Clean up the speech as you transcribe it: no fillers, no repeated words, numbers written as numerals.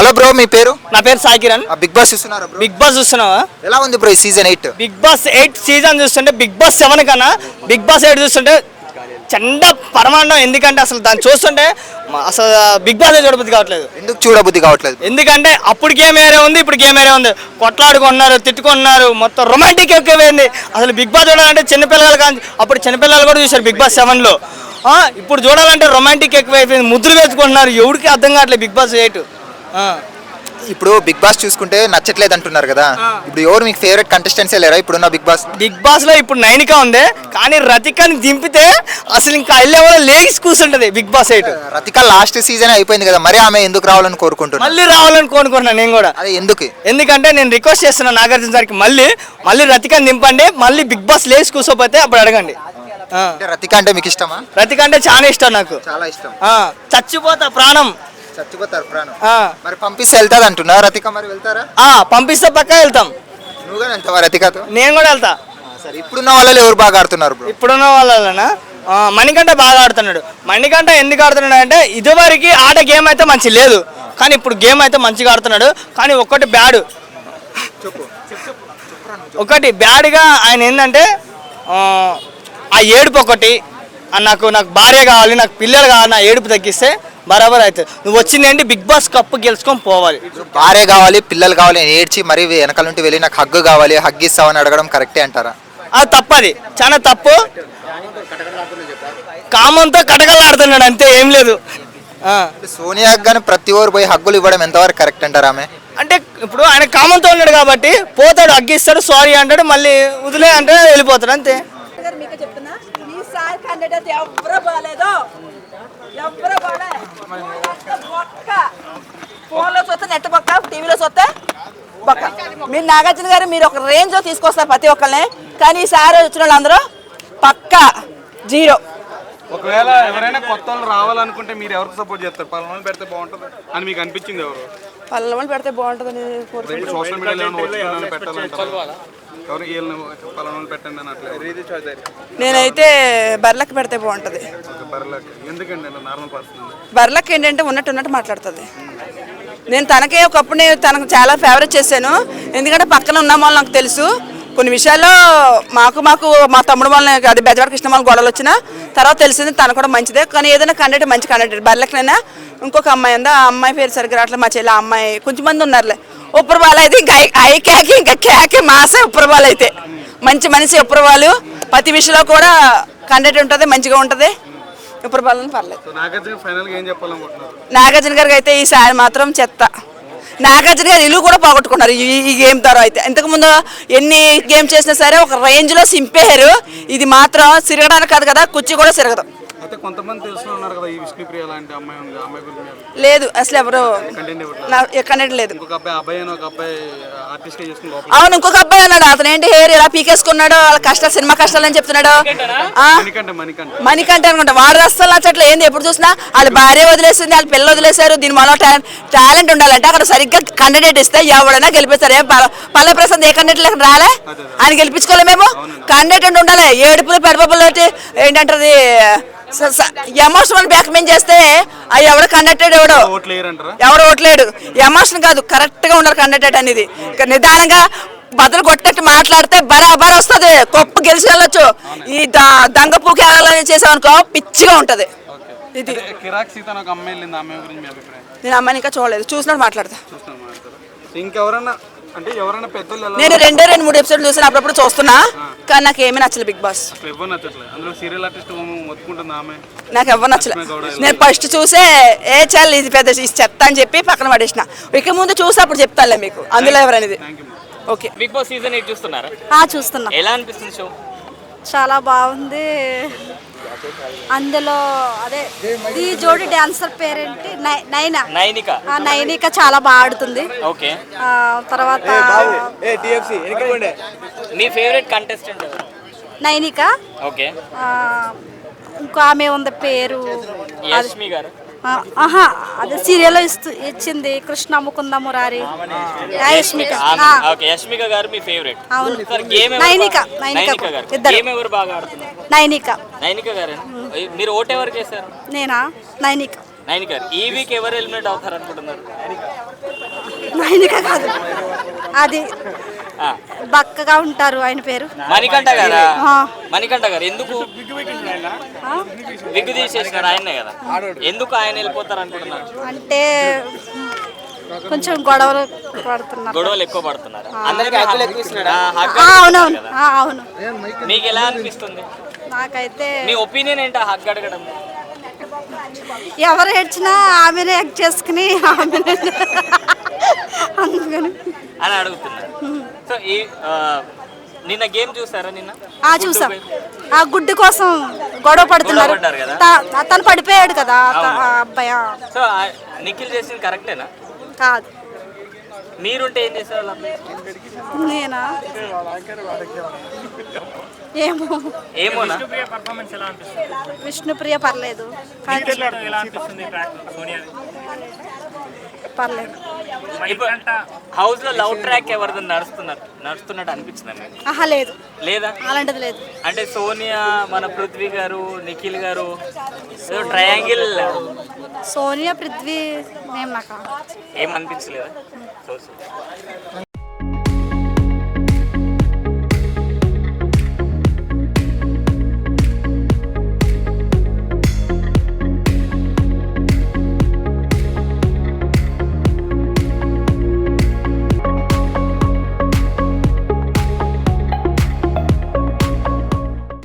Hello bro, మీ పేరు? నా పేరు సాయి కిరణ్. బిగ్ బాస్ చూస్తున్నారా బ్రో? బిగ్ బాస్ చూస్తున్నావా? ఎలా ఉంది బ్రో ఈ సీజన్ 8? బిగ్ బాస్ 8 సీజన్ చూస్తుంటే బిగ్ బాస్ 7 కన్నా బిగ్ బాస్ 8 చూస్తుంటే చండ పరమాండం. ఎందుకంటే అసలు దాన్ని చూస్తుంటే అసలు బిగ్ బాస్ చూడబుద్ధి కావట్లేదు. ఎందుకు చూడబుద్ధి కావట్లేదు? ఎందుకంటే అప్పుడు గేమ్ వేరే ఉంది, ఇప్పుడు గేమ్ వేరే ఉంది. కొట్లాడుకున్నారు, తిట్టుకున్నారు, మొత్తం రొమాంటిక్ ఎక్కువైంది. అసలు బిగ్ బాస్ చూడాలంటే చిన్నపిల్లలు కానీ అప్పుడు చిన్నపిల్లలు కూడా చూశారు బిగ్ బాస్ 7లో. ఇప్పుడు చూడాలంటే రొమాంటిక్ ఎక్కువైపోయింది, ముద్దులు వేసుకుంటున్నారు. ఎవరికి అర్థం కావట్లేదు బిగ్ బాస్ 8. ఇప్పుడు బిగ్ బాస్ చూసుకుంటే నచ్చట్లేదు అంటున్నారు కదా, ఇప్పుడు ఎవరు మీకు ఫేవరెట్ కంటెస్టెంట్స్ లేరా ఇప్పుడున్న బిగ్ బాస్? బిగ్ బాస్ లో ఇప్పుడు నైనిక ఉంది, కానీ రతికని దింపితే అసలు ఇంకా వెళ్ళేవాళ్ళ లేచి కూర్చుంటది big boss 8. Rathika last season అయిపోయింది కదా, మరి ఆమె ఎందుకు రావాలని కోరుకుంటున్నాను? మళ్ళీ రావాలని కోరుకుంటున్నాను నేను కూడా. అదే ఎందుకు? ఎందుకంటే నేను రిక్వెస్ట్ చేస్తున్నాను నాగార్జున సార్కి, మళ్ళీ రతికని దింపండి, మళ్ళీ బిగ్ బాస్ లేచి కూర్చోపోతే అప్పుడు అడగండి. రతిక అంటే మీకు ఇష్టమా? రతిక అంటే చాలా ఇష్టం నాకు, చాలా ఇష్టం. చచ్చిపోతా ప్రాణం. చచ్చిపోతారు ప్రాణం. మరి పంపిస్తే వెళ్తాది అంటున్నా రతిక, మరి వెళ్తారా? పంపిస్తే పక్కా వెళ్తాం. నువ్వు కూడా వెళ్తావా రతికతో? నేను కూడా వెళ్తా. సరే, ఇప్పుడున్న వాళ్ళు ఎవరు బాగా ఆడుతున్నారు బ్రో? ఇప్పుడున్న వాళ్ళనా మణికంఠ బాగా ఆడుతున్నాడు. మణికంఠ ఎందుకు ఆడుతున్నాడు అంటే ఇదివరకు ఆట గేమ్ అయితే మంచి లేదు, కానీ ఇప్పుడు గేమ్ అయితే మంచిగా ఆడుతున్నాడు. కానీ ఒకటి బ్యాడ్గా ఆయన ఏంటంటే ఆ ఏడుపు ఒకటి. నాకు భార్య కావాలి, నాకు పిల్లలు కావాలి, నా ఏడుపు తగ్గిస్తే బరాబర్ అవుతుంది. నువ్వు వచ్చింది ఏంటి, బిగ్ బాస్ కప్పు గెలుచుకొని పోవాలి. భార్య కావాలి, పిల్లలు కావాలి ఏడ్చి మరి వెనకాల నుండి వెళ్ళి నాకు హగ్గు కావాలి, హగ్ ఇస్తావని అడగడం కరెక్టే అంటారా? అది తప్పది, చాలా తప్పు. కామంతో కటకలాడుతున్నాడు అంతే, ఏం లేదు. సోనియా గాని ప్రతి ఓరు పోయి హగ్గులు ఇవ్వడం ఎంతవరకు కరెక్ట్ అంటారా? ఆమె అంటే ఇప్పుడు ఆయన కామంతో ఉన్నాడు కాబట్టి పోతాడు, హగ్గిస్తాడు, సారీ అంటాడు, మళ్ళీ వదిలే అంటే వెళ్ళిపోతాడు అంతే. ఫోన్లో చూస్తే నెట్ పక్క, టీవీలో చూస్తే పక్క. మీరు నాగార్జున గారు మీరు ఒక రేంజ్ లో తీసుకొస్తారు ప్రతి ఒక్కరిని, కానీ ఈసారి వచ్చిన వాళ్ళందరూ పక్క 0. ఒకవేళ ఎవరైనా కొత్త వాళ్ళు రావాలనుకుంటే మీరు ఎవరికి సపోర్ట్ చేస్తారు? పలానా పెడితే బాగుంటుంది అని మీకు అనిపించింది? ఎవరు పల్లెలు పెడితే బాగుంటుందని సోషల్ మీడియాలో పెట్టాలంటారు? నేనైతే బర్లకి పెడితే బాగుంటుంది. బర్లకి ఏంటంటే ఉన్నట్టు మాట్లాడుతుంది. నేను తనకే ఒకప్పుడు తనకు చాలా ఫేవరెట్ చేశాను, ఎందుకంటే పక్కన ఉన్న వాళ్ళు నాకు తెలుసు. కొన్ని విషయాల్లో మాకు మా తమ్ముడు వాళ్ళని అది బెజవాడ కృష్ణ వాళ్ళ గొడవలు వచ్చినా తర్వాత తెలిసింది తను కూడా మంచిదే. కానీ ఏదైనా కండక్ట్ మంచి కండక్టర్ బర్లకినైనా ఇంకొక అమ్మాయి ఉంది, ఆ అమ్మాయి పేరు సరిగ్గా రావట్లేదు, మా చెల్లి ఆ అమ్మాయి కొంచెం మంది ఉన్నారులే. ఉప్పరబాలు అయితే ఇంకా ఇంకా కేకే మాసే. ఉప్పరబాలు అయితే మంచి మనిషి. ఉప్పరబాలు ప్రతి విషయంలో కూడా కండక్ట్ ఉంటుంది, మంచిగా ఉంటుంది. ఉప్పరబాలని పర్లేదు. నాగార్జున గారికి అయితే ఈసారి మాత్రం చెత్త. నాగార్జున గారు ఇల్లు కూడా పోగొట్టుకున్నారు ఈ గేమ్ ద్వారా. అయితే ఇంతకుముందు ఎన్ని గేమ్ చేసినా సరే ఒక రేంజ్లో సింపేరు. ఇది మాత్రం సిరగడానికి కాదు కదా, కుర్చీ కూడా సిరగదు. లేదు అసలు ఎవరు కంటెంట్ లేదు. అవును, ఇంకొక అబ్బాయి అన్నాడు, అతను ఏంటి హెయిర్ ఇలా పీకేసుకున్నాడు, వాళ్ళ కష్టాలు సినిమా కష్టాలు అని చెప్తున్నాడు. మణికంఠ అనుకుంటా. వాడు అస్సలు నచ్చట్లేదు. ఏంది ఎప్పుడు చూసినా వాళ్ళ భార్య వదిలేసింది, వాళ్ళ పిల్లలు వదిలేశారు. దీని మనలో టాలెంట్ ఉండాలంటే అక్కడ సరిగ్గా కంటెంట్ ఇస్తే ఎవడైనా గెలిపిస్తారు. పల్లె ప్రసాద్ ఏ కంటెంట్ లేక రాలే, ఆయన గెలిపించుకోలే. మేము కంటెంట్ ఉండాలి. ఏడుపులు పెడపలు ఏంటంటే ఎమోషనల్ బ్యాక్మెయిన్ చేస్తే అవి ఎవడో కండక్టెడ్ ఎవడో ఓట్లేడు. ఎమోషన్ కాదు, కరెక్ట్ గా ఉండాలి కండక్టెడ్ అనేది. నిదానంగా బదులు కొట్టేట్టు మాట్లాడితే బరాబర్ వస్తుంది, గొప్ప గెలిచి వెళ్ళొచ్చు. ఈ దంగపూకి చేసామనుకో పిచ్చిగా ఉంటది. ఇది నేను అమ్మాయిని ఇంకా చూడలేదు, చూసినట్టు మాట్లాడతా. నేను 2-3 ఎపిసోడ్లు చూసాను, అప్పుడప్పుడు చూస్తున్నా, కానీ నాకు ఏమీ నచ్చలేదు బిగ్ బాస్. నాకు ఎవరు నచ్చలేదు. నేను ఫస్ట్ చూసే చాలు ఇది పెద్ద చెత్త అని చెప్పి పక్కన పడేసిన. ఇక ముందు చూసి అప్పుడు చెప్తానులే మీకు అందులో ఎవరనేది. ఓకే, బిగ్ బాస్ సీజన్ 8 చూస్తున్నారా? చూస్తున్నా. ఎలా అనిపిస్తుంది షో? చాలా బాగుంది. అందులో అదే ఈ జోడి డాన్సర్ పేరేంటి, నైనిక చాలా బాగా ఆడుతుంది. ఓకే, తర్వాత మీ ఫేవరెట్ కంటెస్టెంట్ ఎవరు? నైనిక. ఓకే, ఇంకో ఆమె ఉంది పేరు యష్మి గారు. అదే సీరియల్లో ఇచ్చింది కృష్ణ ముకుంద మురారి. యష్మిక. ఓకే, యష్మిక గారు మీ ఫేవరెట్. అవును. నైనిక గారు ఇద్దరు. గేమ్ ఎవరు బాగా ఆడుతున్నారు? నైనిక గారు. మీరు ఓట్ ఎవరు చేశారు? నేనా? నైనిక. నైనిక గారు ఈ వీక్ ఎవరు ఎలిమినేట్ అవుతారు అనుకుంటున్నారు? నైనిక కాదు, అది ఆ, బక్కగా ఉంటారు ఆయన పేరు. మణికంఠ గారా? ఆ. మణికంఠ గారు ఎందుకు ఆ? విగ్గు తీసేసినారు ఆయనే కదా, ఎందుకు ఆయన వెళ్ళిపోతారు అనుకుంటున్నారు? అంటే కొంచెం గొడవలు పడుతున్నారు. గొడవలు ఎక్కువ పడుతున్నారు. అందరికీ అవునవును, అవును. మీకు ఎలా అనిపిస్తుంది? నాకైతే మీ ఒపీనియన్ ఏంటో హక్ అడగడం? ఎవరు ఏడ్చినా ఆమెనే యాక్ట్ చేసుకుని ఆమెనే అందుకని అని అడుగుతున్నారు. సో ఈ నిన్న గేమ్ చూసారా? నిన్న చూసాం. ఆ గుడ్డు కోసం గొడవ పడుతున్నారు. గొడవ పడ్డారు కదా? తను పడిపోయాడు కదా ఆ అబ్బాయి. సో నిఖిల్ చేసింది కరెక్టేనా? కాదు. మీరుంటే ఏం చేసేవాళ్ళు? నేనా ఏమో. ఏమోనా? విష్ణుప్రియ పర్లేదు, పర్లేదు. ఇప్పుడు హౌస్ లో లవ్ ట్రాక్ ఎవరిది నడుస్తున్నట్టు అనిపించింది మీకు? ఆహా, లేదు, లేదా? అలాంటిది లేదు. అంటే సోనియా, మన పృథ్వీ గారు, నిఖిల్ గారు ట్రయాంగిల్ సోనియా పృథ్వీ ఏం నాకు ఏమనిపించలేదా?